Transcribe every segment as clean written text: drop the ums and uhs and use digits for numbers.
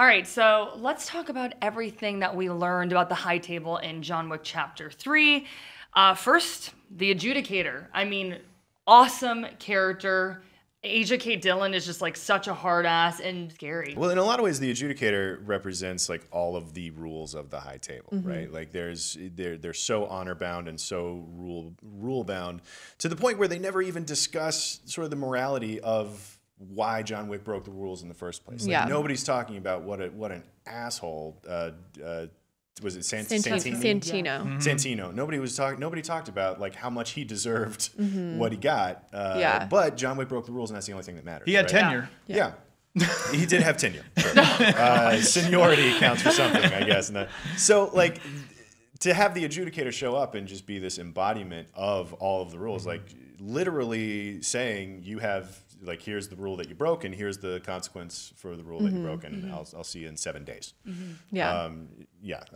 All right, so let's talk about everything that we learned about the High Table in John Wick Chapter 3. First, the Adjudicator. I mean, awesome character. Asia K. Dillon is just like such a hard ass and scary. Well, in a lot of ways, the Adjudicator represents like all of the rules of the High Table, right? Like they're so honor bound and so rule bound to the point where they never even discuss sort of the morality of why John Wick broke the rules in the first place. Like, nobody's talking about what an asshole. Was it Santino? Santino. Nobody talked about like how much he deserved what he got. But John Wick broke the rules, and that's the only thing that matters. He had tenure. Yeah. He did have tenure. Sure. Seniority counts for something, I guess. So like to have the Adjudicator show up and just be this embodiment of all of the rules, like literally saying you have. Like, here's the rule that you broke, and here's the consequence for the rule that you broke, and I'll see you in 7 days. Yeah. I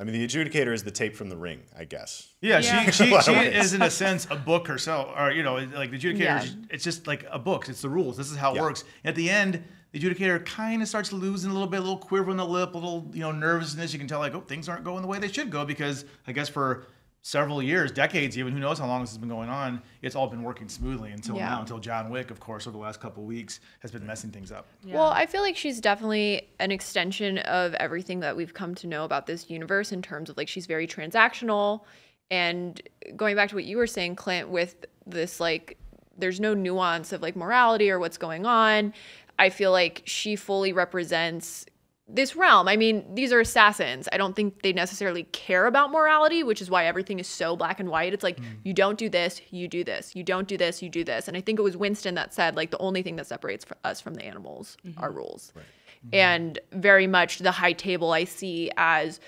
mean, the Adjudicator is the tape from the ring, I guess. Yeah, she is in a sense a book herself, or like the Adjudicator. It's just like a book. It's the rules. This is how it works. At the end, the Adjudicator kind of starts losing a little bit, a little quiver in the lip, a little nervousness. You can tell like, oh, things aren't going the way they should go because I guess for several years, decades even, who knows how long this has been going on, it's all been working smoothly until now, until John Wick, of course, over the last couple of weeks has been messing things up. Well, I feel like she's definitely an extension of everything that we've come to know about this universe in terms of like she's very transactional. And going back to what you were saying, Clint, with this like there's no nuance of like morality or what's going on. I feel like she fully represents this realm. I mean, these are assassins. I don't think they necessarily care about morality, which is why everything is so black and white. It's like, you don't do this, you do this. You don't do this, you do this. And I think it was Winston that said, like, the only thing that separates us from the animals are rules. Right. And very much the High Table I see as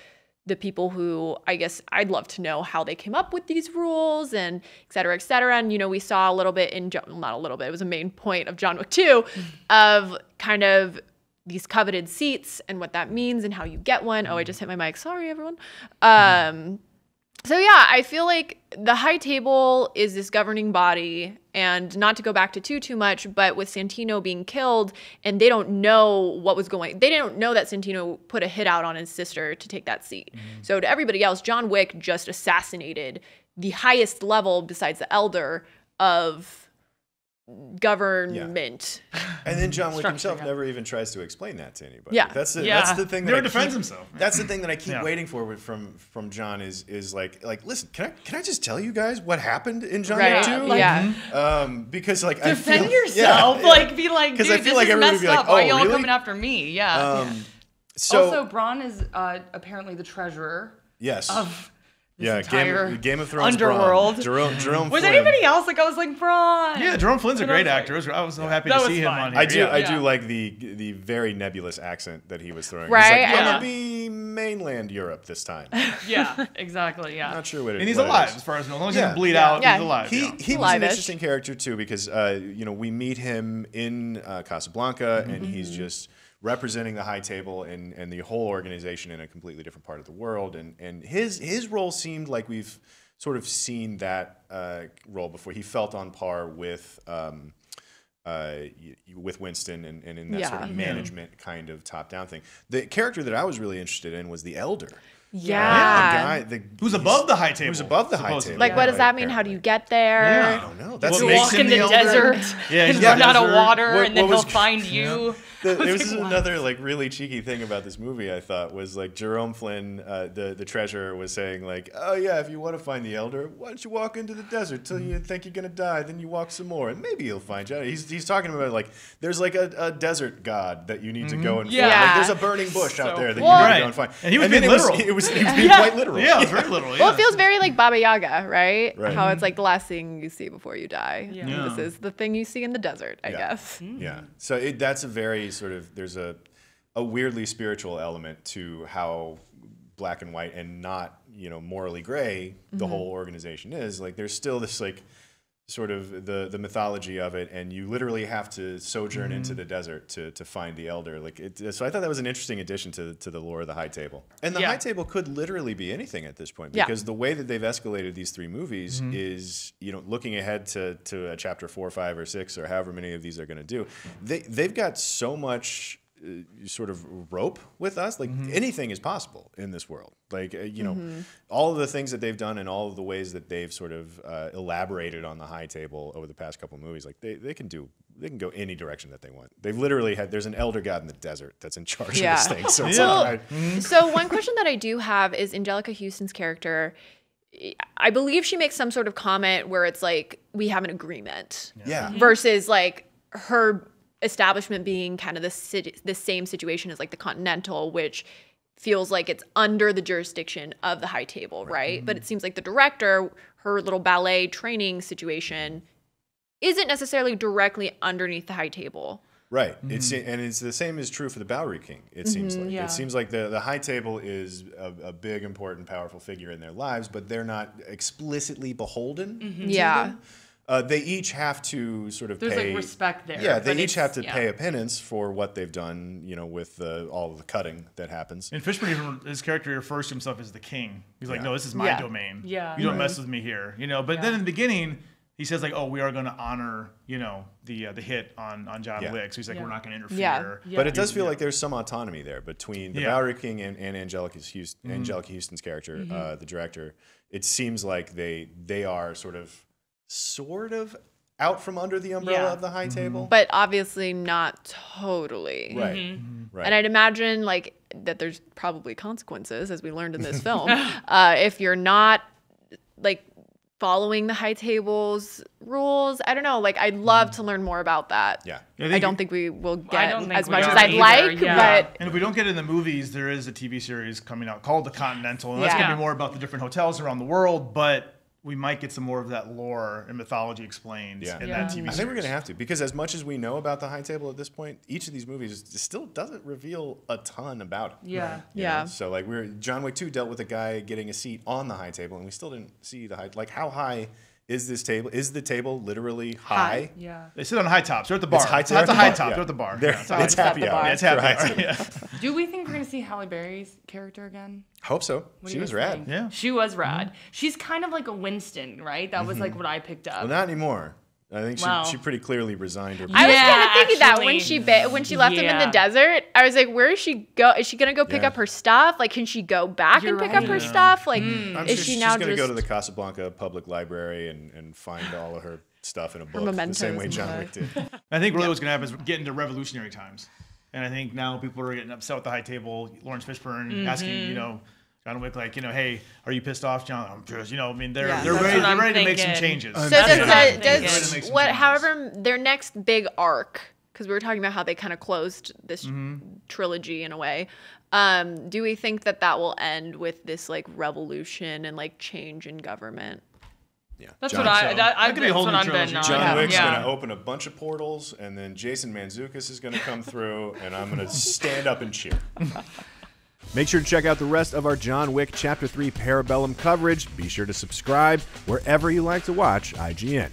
the people who, I guess, I'd love to know how they came up with these rules and et cetera, et cetera. And, we saw a little bit in, not a little bit, it was a main point of John Wick 2 of kind of these coveted seats and what that means and how you get one. Oh, I just hit my mic. Sorry, everyone. So yeah, I feel like the High Table is this governing body, and not to go back to too much, but with Santino being killed and they don't know what was they didn't know that Santino put a hit out on his sister to take that seat. So to everybody else, John Wick just assassinated the highest level besides the elder of government. And then John Wick himself never even tries to explain that to anybody. That's the thing that never defends himself. That's the thing that I keep waiting for from John is like listen, can I just tell you guys what happened in John Wick 2? Because like defend yourself, like be like, dude, this is messed up. Why are y'all coming after me? So also, Bronn is apparently the treasurer. Yes. Of Game of Thrones underworld. Jerome Flynn. Was anybody else like I was like Bronn? Yeah, Jerome Flynn's a great actor. I was so happy to see him on here. I do like the very nebulous accent that he was throwing. Right, he's like, gonna be mainland Europe this time. Yeah, exactly. Yeah, not sure what it is. And he's alive as far as long as he doesn't bleed out. He's alive. He was an interesting character too because we meet him in Casablanca and he's just representing the High Table and the whole organization in a completely different part of the world. And his role seemed like we've sort of seen that role before. He felt on par with Winston and in that sort of management kind of top-down thing. The character that I was really interested in was the Elder. Yeah. The guy who's above the High Table. Who's above the High Table. Like, what does that mean? How do you get there? I don't know. That's you walk in the desert and run out of water, and then he'll find you. This is another like really cheeky thing about this movie. I thought was like Jerome Flynn, the treasurer, was saying like, "Oh yeah, if you want to find the elder, why don't you walk into the desert till you think you're gonna die, then you walk some more, and maybe he'll find you." He's talking about like there's like a desert god that you need to go and find. Like, there's a burning bush out there that you need to go and find. And he was being literal. He was being quite literal. Yeah, it was very literal. Well, it feels very like Baba Yaga, right? How it's like the last thing you see before you die. Yeah. This is the thing you see in the desert, I guess. Yeah. So that's a very sort of there's a weirdly spiritual element to how black and white and not morally gray the whole organization is. Like there's still this like sort of the mythology of it, and you literally have to sojourn into the desert to find the elder. Like so I thought that was an interesting addition to the lore of the High Table. And the High Table could literally be anything at this point because the way that they've escalated these 3 movies is looking ahead to a chapter 4, 5, or 6 or however many of these are going to do. They've got so much sort of rope with us. Like anything is possible in this world. Like, you know, all of the things that they've done and all of the ways that they've sort of elaborated on the high table over the past couple of movies, like they can go any direction that they want. They've literally there's an elder god in the desert that's in charge of this thing. So, so one question that I do have is Angelica Houston's character. I believe she makes some sort of comment where it's like, we have an agreement. Yeah. Versus like her establishment being kind of the same situation as like the Continental, which feels like it's under the jurisdiction of the high table, right? But it seems like the director, her little ballet training situation isn't necessarily directly underneath the high table. Right. It's the same is true for the Bowery King, it seems like. Yeah. It seems like the high table is a big, important, powerful figure in their lives, but they're not explicitly beholden to them. They each have to sort of There's pay... like respect there. Yeah, they each have to pay a penance for what they've done, you know, with all of the cutting that happens. And Fishburne, even his character refers to himself as the king. He's like, no, this is my domain. Yeah. You don't mess with me here. You know, but then in the beginning, he says like, oh, we are going to honor, you know, the hit on John Wick. So he's like, we're not going to interfere. Yeah. But it does feel like there's some autonomy there between the Bowery King and Angelica Houston's character, the director. It seems like they are sort of out from under the umbrella of the high table. But obviously not totally. Right. Right. And I'd imagine like that there's probably consequences, as we learned in this film, if you're not like following the high table's rules. I don't know. Like, I'd love to learn more about that. Yeah. I don't think we will get as much will as I'd either, like, but And if we don't get it in the movies, there is a TV series coming out called The Continental, and that's going to be more about the different hotels around the world, but we might get some more of that lore and mythology explained in that TV series. I think we're going to have to, because as much as we know about the high table at this point, each of these movies still doesn't reveal a ton about it. Yeah. You know? So like John Wick 2 dealt with a guy getting a seat on the high table, and we still didn't see the high. Like, how high is this table? Is the table literally high? Yeah. They sit on high tops. They're at the bar. It's high, It's a high top. They're at the bar. It's happy hour. It's happy hour. Yeah. Do we think we're going to see Halle Berry's character again? Hope so. She was rad. Yeah. She was rad. She's kind of like a Winston, right? That was like what I picked up. Well, not anymore. I think she pretty clearly resigned her. I was Yeah, kind of thinking that actually. when she left him in the desert, I was like, where is she go? Is she gonna go pick up her stuff? Like, can she go back and pick up her stuff? Like, I'm is sure she now she's going to just go to the Casablanca Public Library and find all of her stuff in a book, the mementos same way and John stuff. Wick did. I think really what's going to happen is get into revolutionary times. And I think now people are getting upset with the high table. Lawrence Fishburne asking, you know, John Wick, like, you know, hey, are you pissed off, John? I'm pissed. You know, I mean, they're ready to make some changes. So does however their next big arc, because we were talking about how they kind of closed this trilogy in a way. Do we think that will end with this like revolution and like change in government? Yeah. That's John, what I've could be a whole new been trilogy. on. John Wick's going to open a bunch of portals, and then Jason Mantzoukas is going to come through, and I'm going to stand up and cheer. Make sure to check out the rest of our John Wick Chapter 3 Parabellum coverage. Be sure to subscribe wherever you like to watch IGN.